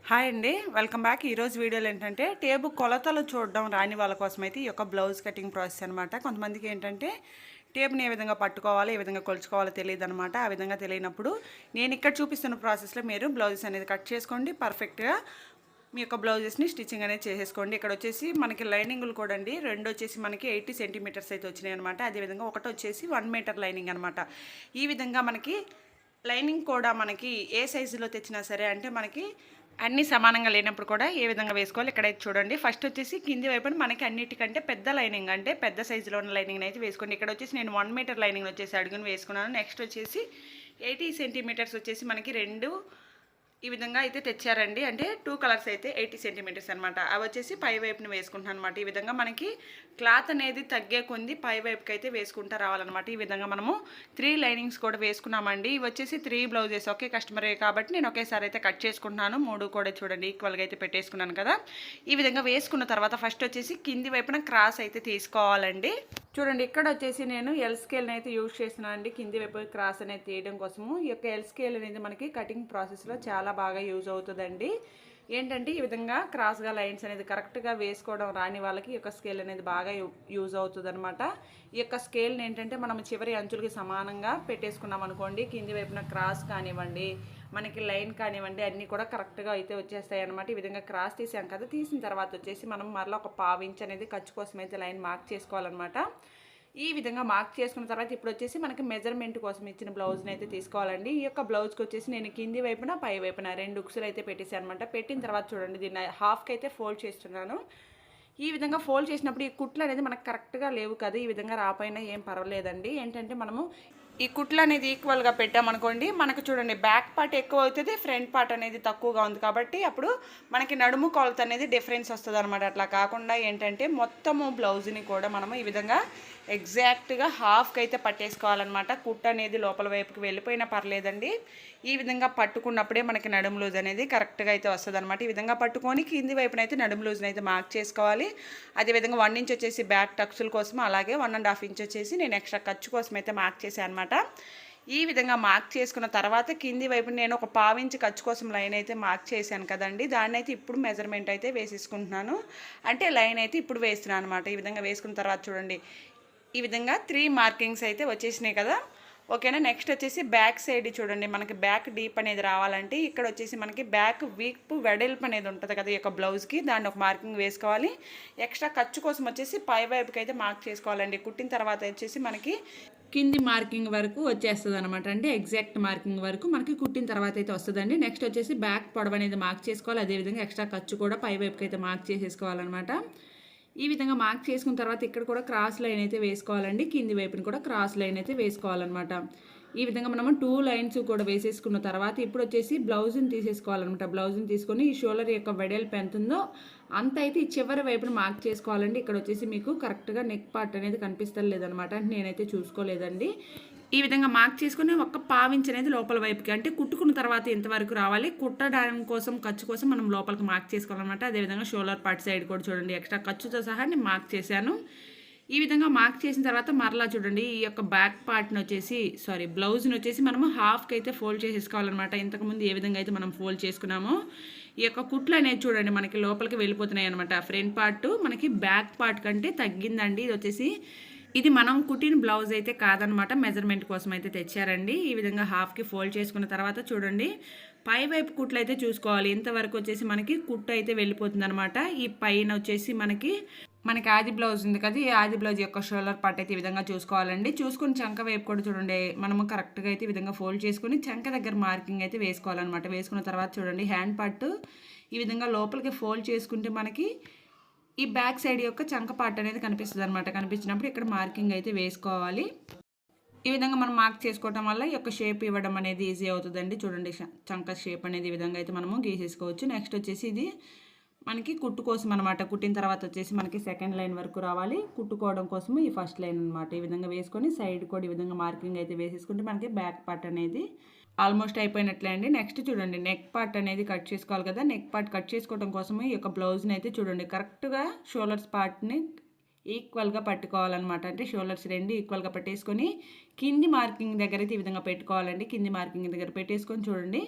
Hi అండి, welcome back. ఈరోజు వీడియోలో ఏంటంటే టేబుల్ కొలతలు చూడడం రాని వాళ్ళ కోసం అయితే ఈ యొక్క బ్లౌజ్ కటింగ్ ప్రాసెస్ అనమాట. కొంతమందికి ఏంటంటే టేబుల్ని ఏ విధంగా పట్టుకోవాలి, ఏ విధంగా కొలుచుకోవాలో తెలియదు అనమాట. ఆ విధంగా తెలియనప్పుడు నేను ఇక్కడ చూపిస్తున్న ప్రాసెస్లో మీరు బ్లౌజెస్ అనేది కట్ చేసుకోండి. పర్ఫెక్ట్గా మీ యొక్క బ్లౌజెస్ని స్టిచ్చింగ్ అనేది చేసేసుకోండి. ఇక్కడ వచ్చేసి మనకి లైనింగ్లు కూడా అండి, రెండు వచ్చేసి మనకి 80 సెంటీమీటర్స్ అయితే వచ్చినాయి అనమాట. అదేవిధంగా ఒకటి వచ్చేసి 1 మీటర్ లైనింగ్ అనమాట. ఈ విధంగా మనకి లైనింగ్ కూడా మనకి ఏ సైజులో తెచ్చినా సరే, అంటే మనకి అన్నీ సమానంగా లేనప్పుడు కూడా ఏ విధంగా వేసుకోవాలి ఇక్కడైతే చూడండి. ఫస్ట్ వచ్చేసి కింది వైపున మనకి అన్నిటికంటే పెద్ద లైనింగ్, అంటే పెద్ద సైజులో ఉన్న లైనింగ్ అయితే వేసుకోండి. ఇక్కడ వచ్చేసి నేను 1 మీటర్ లైనింగ్ వచ్చేసి అడుగుని వేసుకున్నాను. నెక్స్ట్ వచ్చేసి 80 సెంటీమీటర్స్ వచ్చేసి మనకి రెండు ఈ విధంగా అయితే తెచ్చారండి. అంటే 2 కలర్స్ అయితే 80 సెంటీమీటర్స్ అనమాట. అవి వచ్చేసి పై వైపున వేసుకుంటున్నాను అనమాట. ఈ విధంగా మనకి క్లాత్ అనేది తగ్గే కొంది పై వైపుకి అయితే వేసుకుంటూ రావాలన్నమాట. ఈ విధంగా మనము 3 లైనింగ్స్ కూడా వేసుకున్నామండి. ఇవి వచ్చేసి 3 బ్లౌజెస్ ఒకే కస్టమరే కాబట్టి నేను ఒకేసారి అయితే కట్ చేసుకుంటున్నాను. 3 కూడా చూడండి ఈక్వల్గా అయితే పెట్టేసుకున్నాను కదా. ఈ విధంగా వేసుకున్న తర్వాత ఫస్ట్ వచ్చేసి కింది వైపున క్రాస్ అయితే తీసుకోవాలండి. చూడండి ఇక్కడ వచ్చేసి నేను ఎల్ స్కేల్ని అయితే యూజ్ చేస్తున్నాను అండి. కింది వైపు క్రాస్ అనేది తీయడం కోసము. ఈ యొక్క ఎల్ స్కేల్ అనేది మనకి కటింగ్ ప్రాసెస్లో చాలా బాగా యూజ్ అవుతుందండి. ఏంటంటే ఈ విధంగా క్రాస్గా లైన్స్ అనేది కరెక్ట్గా వేసుకోవడం రాని వాళ్ళకి ఈ యొక్క స్కేల్ అనేది బాగా యూజ్ అవుతుంది అనమాట. ఈ యొక్క స్కేల్ని ఏంటంటే మనం చివరి అంచులకి సమానంగా పెట్టేసుకున్నాం అనుకోండి, కింది వైపున క్రాస్ కానివ్వండి, మనకి లైన్ కానివ్వండి, అన్నీ కూడా కరెక్ట్గా అయితే వచ్చేస్తాయి అనమాట. ఈ విధంగా క్రాస్ తీసాం కదా, తీసిన తర్వాత వచ్చేసి మనం మరలా ఒక 1/2 ఇంచ్ అనేది ఖర్చు కోసం అయితే లైన్ మార్క్ చేసుకోవాలన్నమాట. ఈ విధంగా మార్క్ చేసుకున్న తర్వాత ఇప్పుడు వచ్చేసి మనకి మెజర్మెంట్ కోసం ఇచ్చిన బ్లౌజ్ని అయితే తీసుకోవాలండి. ఈ యొక్క బ్లౌజ్కి వచ్చేసి నేను కింది వైపున పై వైపున 2 ఉక్సులు అయితే పెట్టేసాను అనమాట. పెట్టిన తర్వాత చూడండి దీన్ని హాఫ్కి అయితే ఫోల్డ్ చేస్తున్నాను. ఈ విధంగా ఫోల్డ్ చేసినప్పుడు ఈ కుట్లు అనేది మనకు కరెక్ట్గా లేవు కదా, ఈ విధంగా రాపోయినా ఏం పర్వాలేదండి. ఏంటంటే మనము ఈ కుట్లు అనేది ఈక్వల్గా పెట్టామనుకోండి, మనకు చూడండి బ్యాక్ పార్ట్ ఎక్కువ అవుతుంది, ఫ్రంట్ పార్ట్ అనేది తక్కువగా ఉంది కాబట్టి అప్పుడు మనకి నడుము కొలత అనేది డిఫరెన్స్ వస్తుంది అనమాట. అట్లా కాకుండా ఏంటంటే మొత్తము బ్లౌజ్ని కూడా మనము ఈ విధంగా ఎగ్జాక్ట్గా హాఫ్కి అయితే పట్టేసుకోవాలన్నమాట. కుట్టు అనేది లోపల వైపుకి వెళ్ళిపోయినా పర్లేదండి. ఈ విధంగా పట్టుకున్నప్పుడే మనకి నడుము లూజ్ అనేది కరెక్ట్గా అయితే వస్తుంది అనమాట. ఈ విధంగా పట్టుకొని కింది వైపున అయితే నడుము లూజ్ని అయితే మార్క్ చేసుకోవాలి. అదేవిధంగా 1 ఇంచ్ వచ్చేసి బ్యాక్ టక్సుల కోసం, అలాగే 1.5 ఇంచ్ వచ్చేసి నేను ఎక్స్ట్రా ఖర్చు కోసం అయితే మార్క్ చేశాను అనమాట. ఈ విధంగా మార్క్ చేసుకున్న తర్వాత కింది వైపు నేను ఒక 1/2 ఇంచ్ ఖర్చు కోసం లైన్ అయితే మార్క్ చేశాను కదండి, దాన్ని అయితే ఇప్పుడు మెజర్మెంట్ అయితే వేసేసుకుంటున్నాను. అంటే లైన్ అయితే ఇప్పుడు వేస్తున్నాను అనమాట. ఈ విధంగా వేసుకున్న తర్వాత చూడండి ఈ విధంగా 3 మార్కింగ్స్ అయితే వచ్చేసినాయి కదా. ఓకేనా. నెక్స్ట్ వచ్చేసి బ్యాక్ సైడ్ చూడండి, మనకి బ్యాక్ డీప్ అనేది రావాలంటే ఇక్కడ వచ్చేసి మనకి బ్యాక్ వీప్ వెడల్పు అనేది ఉంటుంది కదా ఈ యొక్క బ్లౌజ్కి, దాన్ని ఒక మార్కింగ్ వేసుకోవాలి. ఎక్స్ట్రా ఖర్చు కోసం వచ్చేసి పై వైపుకి అయితే మార్క్ చేసుకోవాలండి. కుట్టిన తర్వాత వచ్చేసి మనకి కింది మార్కింగ్ వరకు వచ్చేస్తుంది అనమాట. అంటే ఎగ్జాక్ట్ మార్కింగ్ వరకు మనకి కుట్టిన తర్వాత అయితే వస్తుందండి. నెక్స్ట్ వచ్చేసి బ్యాక్ పొడవు అనేది మార్క్ చేసుకోవాలి. అదేవిధంగా ఎక్స్ట్రా ఖర్చు కూడా పై వైపుకి అయితే మార్క్ చేసేసుకోవాలన్నమాట. ఈ విధంగా మార్క్ చేసుకున్న తర్వాత ఇక్కడ కూడా క్రాస్ లైన్ అయితే వేసుకోవాలండి. కింది వైపుని కూడా క్రాస్ లైన్ అయితే వేసుకోవాలన్నమాట. ఈ విధంగా మనము 2 లైన్స్ కూడా వేసేసుకున్న తర్వాత ఇప్పుడు వచ్చేసి బ్లౌజ్ని తీసేసుకోవాలన్నమాట. బ్లౌజ్ని తీసుకొని ఈ షోల్డర్ యొక్క వెడల్పు ఎంత ఉందో అంత అయితే ఈ చివరి వైపున మార్క్ చేసుకోవాలండి. ఇక్కడ వచ్చేసి మీకు కరెక్ట్గా నెక్ పార్ట్ అనేది కనిపిస్తలేదన్నమాట, అంటే నేనైతే చూసుకోలేదండి. ఈ విధంగా మార్క్ చేసుకుని ఒక 1/2 ఇంచ్ అనేది లోపల వైపుకి, అంటే కుట్టుకున్న తర్వాత ఎంతవరకు రావాలి, కుట్టడానికి కోసం ఖర్చు కోసం మనం లోపలికి మార్క్ చేసుకోవాలన్నమాట. అదేవిధంగా షోల్డర్ పార్ట్ సైడ్ కూడా చూడండి ఎక్స్ట్రా ఖర్చుతో సహా నేను మార్క్ చేశాను. ఈ విధంగా మార్క్ చేసిన తర్వాత మరలా చూడండి ఈ యొక్క బ్యాక్ పార్ట్ని వచ్చేసి బ్లౌజ్ని వచ్చేసి మనము హాఫ్కి అయితే ఫోల్డ్ చేసేసుకోవాలన్నమాట. ఇంతకుముందు ఏ విధంగా అయితే మనం ఫోల్డ్ చేసుకున్నామో ఈ యొక్క కుట్లు అనేది చూడండి మనకి లోపలికి వెళ్ళిపోతున్నాయి అనమాట. ఫ్రంట్ పార్ట్ మనకి బ్యాక్ పార్ట్ కంటే తగ్గిందండి. ఇది వచ్చేసి ఇది మనం కుట్టిన బ్లౌజ్ అయితే కాదనమాట, మెజర్మెంట్ కోసం అయితే తెచ్చారండి. ఈ విధంగా హాఫ్కి ఫోల్డ్ చేసుకున్న తర్వాత చూడండి పై వైపు కుట్లు అయితే చూసుకోవాలి. ఇంతవరకు వచ్చేసి మనకి కుట్టు అయితే వెళ్ళిపోతుంది అనమాట. ఈ పైన వచ్చేసి మనకి ఆది బ్లౌజ్ ఉంది కదా, ఈ ఆది బ్లౌజ్ యొక్క షోల్డర్ పార్ట్ అయితే ఈ విధంగా చూసుకోవాలండి. చూసుకుని చంక వైపు కూడా చూడండి మనము కరెక్ట్గా అయితే ఈ విధంగా ఫోల్డ్ చేసుకుని చంక దగ్గర మార్కింగ్ అయితే వేసుకోవాలన్నమాట. వేసుకున్న తర్వాత చూడండి హ్యాండ్ పార్ట్ ఈ విధంగా లోపలికి ఫోల్డ్ చేసుకుంటే మనకి ఈ బ్యాక్ సైడ్ యొక్క చంక పార్ట్ అనేది కనిపిస్తుంది అనమాట. కనిపించినప్పుడు ఇక్కడ మార్కింగ్ అయితే వేసుకోవాలి. ఈ విధంగా మనం మార్క్ చేసుకోవడం వల్ల ఈ యొక్క షేప్ ఇవ్వడం అనేది ఈజీ అవుతుందండి. చూడండి చంక షేప్ అనేది ఈ విధంగా అయితే మనము గీసేసుకోవచ్చు. నెక్స్ట్ వచ్చేసి ఇది మనకి కుట్టు కోసం అనమాట. కుట్టిన తర్వాత వచ్చేసి మనకి సెకండ్ లైన్ వరకు రావాలి. కుట్టుకోవడం కోసం ఈ ఫస్ట్ లైన్ అనమాట. ఈ విధంగా వేసుకొని సైడ్ కూడా ఈ విధంగా మార్కింగ్ అయితే వేసేసుకుంటే మనకి బ్యాక్ పార్ట్ అనేది ఆల్మోస్ట్ అయిపోయినట్లే అండి. నెక్స్ట్ చూడండి నెక్ పార్ట్ అనేది కట్ చేసుకోవాలి కదా. నెక్ పార్ట్ కట్ చేసుకోవడం కోసం ఈ యొక్క బ్లౌజ్ని అయితే చూడండి కరెక్ట్గా షోల్డర్స్ పార్ట్ని ఈక్వల్గా పట్టుకోవాలన్నమాట. అంటే షోల్డర్స్ 2 ఈక్వల్గా పెట్టేసుకొని కింది మార్కింగ్ దగ్గర అయితే ఈ విధంగా పెట్టుకోవాలండి. కింది మార్కింగ్ దగ్గర పెట్టేసుకొని చూడండి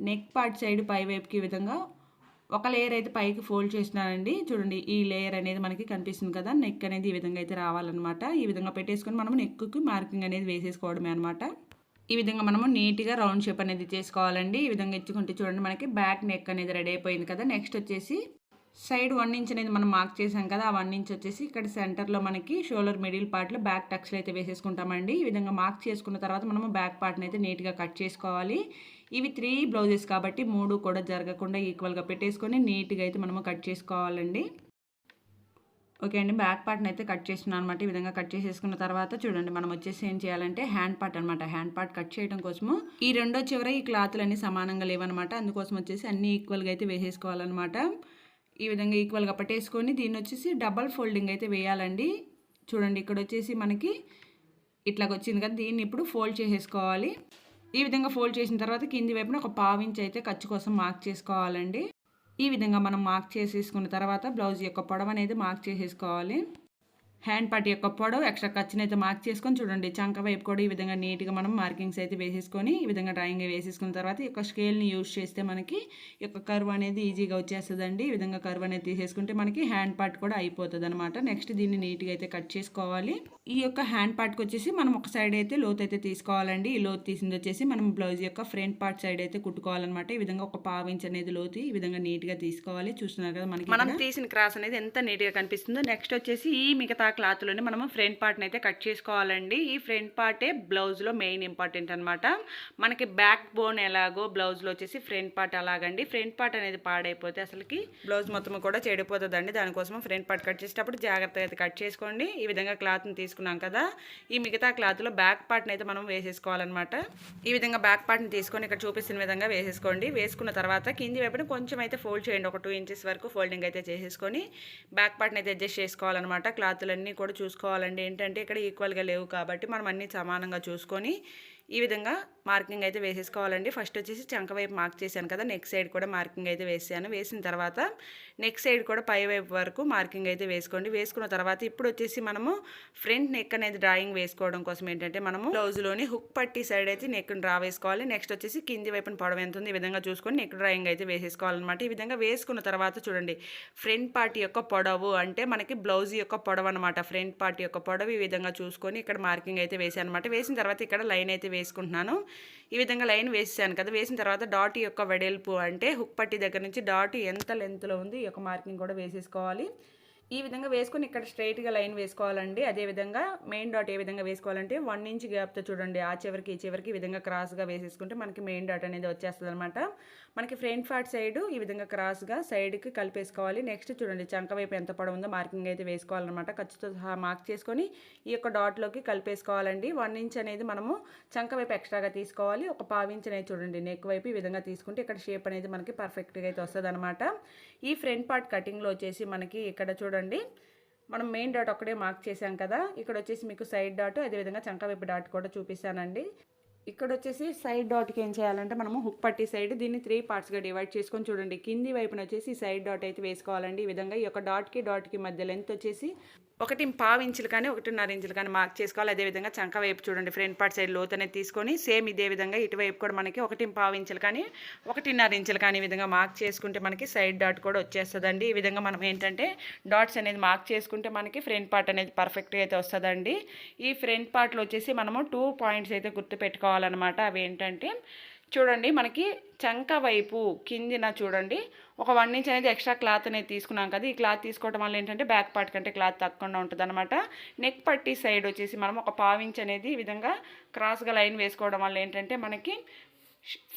నెక్ పార్ట్ సైడ్ పై వైపుకి ఈ విధంగా ఒక లేయర్ అయితే పైకి ఫోల్డ్ చేసినానండి. చూడండి ఈ లేయర్ అనేది మనకి కనిపిస్తుంది కదా, నెక్ అనేది ఈ విధంగా అయితే రావాలన్నమాట. ఈ విధంగా పెట్టేసుకొని మనం నెక్కి మార్కింగ్ అనేది వేసేసుకోవడమే అనమాట. ఈ విధంగా మనము నీట్గా రౌండ్ షేప్ అనేది చేసుకోవాలండి. ఈ విధంగా ఇచ్చుకుంటే చూడండి మనకి బ్యాక్ నెక్ అనేది రెడీ అయిపోయింది కదా. నెక్స్ట్ వచ్చేసి సైడ్ 1 ఇంచ్ అనేది మనం మార్క్ చేసాం కదా, ఆ 1 ఇంచ్ వచ్చేసి ఇక్కడ సెంటర్లో మనకి షోల్డర్ మిడిల్ పార్ట్లో బ్యాక్ టక్స్లు అయితే వేసేసుకుంటామండి. ఈ విధంగా మార్క్ చేసుకున్న తర్వాత మనము బ్యాక్ పార్ట్ని అయితే నీట్గా కట్ చేసుకోవాలి. ఇవి 3 బ్లౌజెస్ కాబట్టి 3 కూడా జరగకుండా ఈక్వల్గా పెట్టేసుకొని నీట్గా అయితే మనము కట్ చేసుకోవాలండి. ఓకే అండి, బ్యాక్ పార్ట్ని అయితే కట్ చేస్తున్నాను అనమాట. ఈ విధంగా కట్ చేసేసుకున్న తర్వాత చూడండి మనం వచ్చేసి ఏం చేయాలంటే హ్యాండ్ పార్ట్ అనమాట. హ్యాండ్ పార్ట్ కట్ చేయడం కోసము ఈ రెండో చివర ఈ క్లాత్లు అన్నీ సమానంగా లేవన్నమాట. అందుకోసం వచ్చేసి అన్నీ ఈక్వల్గా అయితే వేసేసుకోవాలన్నమాట. ఈ విధంగా ఈక్వల్గా పట్టేసుకొని దీన్ని వచ్చేసి డబల్ ఫోల్డింగ్ అయితే వేయాలండి. చూడండి ఇక్కడ వచ్చేసి మనకి ఇట్లాగ వచ్చింది కదా, దీన్ని ఇప్పుడు ఫోల్డ్ చేసేసుకోవాలి. ఈ విధంగా ఫోల్డ్ చేసిన తర్వాత కింది వైపున ఒక 1/2 ఇంచ్ అయితే ఖర్చు కోసం మార్క్ చేసుకోవాలండి. ఈ విధంగా మనం మార్క్ చేసేసుకున్న తర్వాత బ్లౌజ్ యొక్క పొడవు అనేది మార్క్ చేసేసుకోవాలి. హ్యాండ్ పార్ట్ యొక్క పొడవు ఎక్స్ట్రా ఖర్చుని అయితే మార్క్ చేసుకొని చూడండి చంక వైపు కూడా ఈ విధంగా నీట్గా మనం మార్కింగ్స్ అయితే వేసేసుకొని ఈ విధంగా డ్రాయింగ్ వేసేసుకున్న తర్వాత ఈ యొక్క స్కేల్ని యూజ్ చేస్తే మనకి ఈ యొక్క కర్వ్ అనేది ఈజీగా వచ్చేస్తుందండి. ఈ విధంగా కర్వ్ అనేది తీసేసుకుంటే మనకి హ్యాండ్ పార్ట్ కూడా అయిపోతుంది అనమాట. నెక్స్ట్ దీన్ని నీట్గా అయితే కట్ చేసుకోవాలి. ఈ యొక్క హ్యాండ్ పార్ట్కి వచ్చేసి మనం ఒక సైడ్ అయితే లోత్ అయితే తీసుకోవాలండి. ఈ లోత్ తీసింది వచ్చేసి మనం బ్లౌజ్ యొక్క ఫ్రంట్ పార్ట్ సైడ్ అయితే కుట్టుకోవాలన్నమాట. ఈ విధంగా ఒక 1/2 ఇంచ్ అనేది లోతు ఈ విధంగా నీట్గా తీసుకోవాలి. చూస్తున్నారు కదా మనకి మనం తీసిన క్రాస్ అనేది ఎంత నీట్గా కనిపిస్తుందో. నెక్స్ట్ వచ్చేసి ఈ మిగతా క్లాత్లోనే మనము ఫ్రంట్ పార్ట్ని అయితే కట్ చేసుకోవాలండి. ఈ ఫ్రంట్ పార్టే బ్లౌజ్లో మెయిన్ ఇంపార్టెంట్ అనమాట. మనకి బ్యాక్ బోన్ ఎలాగో బ్లౌజ్లో వచ్చేసి ఫ్రంట్ పార్ట్ అలాగండి. ఫ్రంట్ పార్ట్ అనేది పాడైపోతే అసలుకి బ్లౌజ్ మొత్తం కూడా చెడిపోతుందండి. దానికోసం ఫ్రంట్ పార్ట్ కట్ చేసేటప్పుడు జాగ్రత్తగా అయితే కట్ చేసుకోండి. ఈ విధంగా క్లాత్ని తీసుకున్నాం కదా, ఈ మిగతా క్లాత్లో బ్యాక్ పార్ట్ని అయితే మనం వేసేసుకోవాలన్నమాట. ఈ విధంగా బ్యాక్ పార్ట్ని తీసుకొని ఇక్కడ చూపిస్తున్న విధంగా వేసేసుకోండి. వేసుకున్న తర్వాత కింది వైపున కొంచెం అయితే ఫోల్డ్ చేయండి. ఒక 2 ఇంచెస్ వరకు ఫోల్డింగ్ అయితే చేసేసుకొని బ్యాక్ పార్ట్ని అయితే అడ్జస్ట్ చేసుకోవాలన్నమాట. క్లాత్లన్నీ కూడా చూసుకోవాలండి. ఏంటంటే ఇక్కడ ఈక్వల్గా లేవు కాబట్టి మనం అన్నీ సమానంగా చూసుకొని ఈ విధంగా మార్కింగ్ అయితే వేసేసుకోవాలండి. ఫస్ట్ వచ్చేసి చంక వైపు మార్క్ చేశాను కదా, నెక్ సైడ్ కూడా మార్కింగ్ అయితే వేసాను. వేసిన తర్వాత నెక్ సైడ్ కూడా పై వైపు వరకు మార్కింగ్ అయితే వేసుకోండి. వేసుకున్న తర్వాత ఇప్పుడు వచ్చేసి మనము ఫ్రంట్ నెక్ అనేది డ్రాయింగ్ వేసుకోవడం కోసం ఏంటంటే మనము బ్లౌజ్లోని హుక్ పట్టి సైడ్ అయితే నెక్ డ్రా వేసుకోవాలి. నెక్స్ట్ వచ్చేసి కింది వైపున పొడవు ఎంత ఉంది ఈ విధంగా చూసుకొని నెక్ డ్రాయింగ్ అయితే వేసేసుకోవాలన్నమాట. ఈ విధంగా వేసుకున్న తర్వాత చూడండి ఫ్రంట్ పార్ట్ యొక్క పొడవు అంటే మనకి బ్లౌజ్ యొక్క పొడవు అనమాట. ఫ్రంట్ పార్ట్ యొక్క పొడవు ఈ విధంగా చూసుకొని ఇక్కడ మార్కింగ్ అయితే వేసాను అనమాట. వేసిన తర్వాత ఇక్కడ లైన్ అయితే వేసుకుంటున్నాను. ఈ విధంగా లైన్ వేసాను కదా, వేసిన తర్వాత డాట్ యొక్క వెడల్పు అంటే హుక్ పట్టి దగ్గర నుంచి డాట్ ఎంత లెంత్లో ఉంది ఈ యొక్క మార్కింగ్ కూడా వేసేసుకోవాలి. ఈ విధంగా వేసుకొని ఇక్కడ స్ట్రైట్గా లైన్ వేసుకోవాలండి. అదేవిధంగా మెయిన్ డాట్ ఏ విధంగా వేసుకోవాలంటే 1 ఇంచ్ గ్యాప్తో చూడండి ఆ చివరికి ఈ చివరికి ఈ విధంగా క్రాస్గా వేసేసుకుంటే మనకి మెయిన్ డాట్ అనేది వచ్చేస్తుంది అనమాట. మనకి ఫ్రంట్ పార్ట్ సైడ్ ఈ విధంగా క్రాస్గా సైడ్కి కలిపేసుకోవాలి. నెక్స్ట్ చూడండి చంక వైపు ఎంత పొడవు ఉందో మార్కింగ్ అయితే వేసుకోవాలన్నమాట. ఖర్చుతో సహా మార్క్ చేసుకొని ఈ యొక్క డాట్లోకి కలిపేసుకోవాలండి. 1 ఇంచ్ అనేది మనము చంక వైపు ఎక్స్ట్రాగా తీసుకోవాలి. ఒక 1/2 ఇంచ్ అనేది చూడండి నెక్ వైపు ఈ విధంగా తీసుకుంటే ఇక్కడ షేప్ అనేది మనకి పర్ఫెక్ట్గా అయితే వస్తుంది అనమాట. ఈ ఫ్రంట్ పార్ట్ కటింగ్లో వచ్చేసి మనకి ఇక్కడ చూడండి మనం మెయిన్ డాట్ ఒకటే మార్క్ చేసాం కదా, ఇక్కడ వచ్చేసి మీకు సైడ్ డాట్ అదేవిధంగా చంక వైపు డాట్ కూడా చూపిస్తానండి. ఇక్కడ వచ్చేసి సైడ్ డాట్కి ఏం చేయాలంటే మనము హుక్ పట్టి సైడ్ దీన్ని 3 పార్ట్స్గా డివైడ్ చేసుకొని చూడండి కింది వైపున వచ్చేసి సైడ్ డాట్ అయితే వేసుకోవాలండి. ఈ విధంగా ఈ యొక్క డాట్కి మధ్య లెంత్ వచ్చేసి 1.5 ఇంచులు కానీ 1.5 ఇంచులు కానీ మార్క్ చేసుకోవాలి. అదేవిధంగా చంక వైపు చూడండి ఫ్రంట్ పార్ట్ సైడ్ లోత్ అనేది తీసుకొని సేమ్ ఇదే విధంగా ఇటువైపు కూడా మనకి 1.5 ఇంచులు కానీ 1.5 ఇంచులు కానీ ఈ విధంగా మార్క్ చేసుకుంటే మనకి సైడ్ డాట్ కూడా వచ్చేస్తుందండి. ఈ విధంగా మనం ఏంటంటే డాట్స్ అనేది మార్క్ చేసుకుంటే మనకి ఫ్రంట్ పార్ట్ అనేది పర్ఫెక్ట్గా అయితే వస్తుందండి. ఈ ఫ్రంట్ పార్ట్లో వచ్చేసి మనము 2 పాయింట్స్ అయితే గుర్తుపెట్టుకోవాలన్నమాట. అవి ఏంటంటే చూడండి మనకి చంక వైపు కిందిన చూడండి ఒక 1 ఇంచ్ అనేది ఎక్స్ట్రా క్లాత్ అనేది తీసుకున్నాం కదా, ఈ క్లాత్ తీసుకోవడం వల్ల ఏంటంటే బ్యాక్ పార్ట్ కంటే క్లాత్ తక్కువగా ఉంటుంది అనమాట. నెక్ పట్టి సైడ్ వచ్చేసి మనం ఒక 1/2 ఇంచ్ అనేది ఈ విధంగా క్రాస్గా లైన్ వేసుకోవడం వల్ల ఏంటంటే మనకి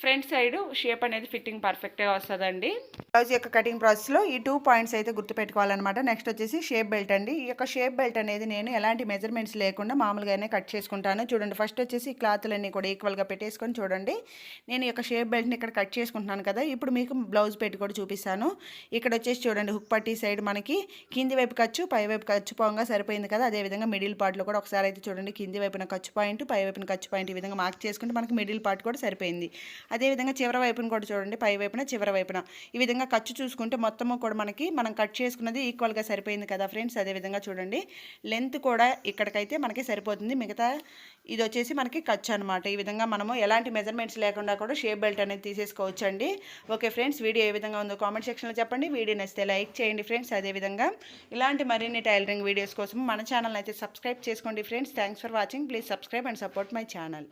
ఫ్రంట్ సైడ్ షేప్ అనేది ఫిట్టింగ్ పర్ఫెక్ట్గా వస్తుందండి. బ్లౌజ్ యొక్క కటింగ్ ప్రాసెస్లో ఈ 2 పాయింట్స్ అయితే గుర్తుపెట్టుకోవాలన్నమాట. నెక్స్ట్ వచ్చేసి షేప్ బెల్ట్ అండి. ఈ యొక్క షేప్ బెల్ట్ అనేది నేను ఎలాంటి మెజర్మెంట్స్ లేకుండా మామూలుగానే కట్ చేసుకుంటాను. చూడండి ఫస్ట్ వచ్చేసి ఈ క్లాత్లన్నీ కూడా ఈక్వల్గా పెట్టేసుకొని చూడండి నేను ఈ యొక్క షేప్ బెల్ట్ని ఇక్కడ కట్ చేసుకుంటున్నాను కదా. ఇప్పుడు మీకు బ్లౌజ్ పెట్టి కూడా చూపిస్తాను. ఇక్కడ వచ్చేసి చూడండి హుక్ పట్టి సైడ్ మనకి కింది వైపు ఖర్చు పై వైపు ఖర్చు పోగా సరిపోయింది కదా. అదేవిధంగా మిడిల్ పార్ట్లో కూడా ఒకసారి అయితే చూడండి కింది వైపున ఖర్చు పాయింట్ పై వైపున ఖర్చు పాయింట్ ఈ విధంగా మార్క్ చేసుకుంటే మనకి మిడిల్ పార్ట్ కూడా సరిపోయింది. అదేవిధంగా చివరి వైపున కూడా చూడండి, పై వైపున చివరి వైపున ఈ విధంగా ఖర్చు చూసుకుంటే మొత్తము కూడా మనకి మనం కట్ చేసుకున్నది ఈక్వల్గా సరిపోయింది కదా ఫ్రెండ్స్. అదేవిధంగా చూడండి లెంత్ కూడా ఇక్కడికైతే మనకి సరిపోతుంది, మిగతా ఇది వచ్చేసి మనకి ఖర్చు అనమాట. ఈ విధంగా మనము ఎలాంటి మెజర్మెంట్స్ లేకుండా కూడా షేప్ బెల్ట్ అనేది తీసేసుకోవచ్చండి. ఓకే ఫ్రెండ్స్, వీడియో ఏ విధంగా ఉందో కామెంట్ సెక్షన్లో చెప్పండి. వీడియో నచ్చితే లైక్ చేయండి ఫ్రెండ్స్. అదేవిధంగా ఇలాంటి మరిన్ని టైలరింగ్ వీడియోస్ కోసం మన ఛానల్ అయితే సబ్స్క్రైబ్ చేసుకోండి friends. Thanks for watching. Please subscribe and support my channel.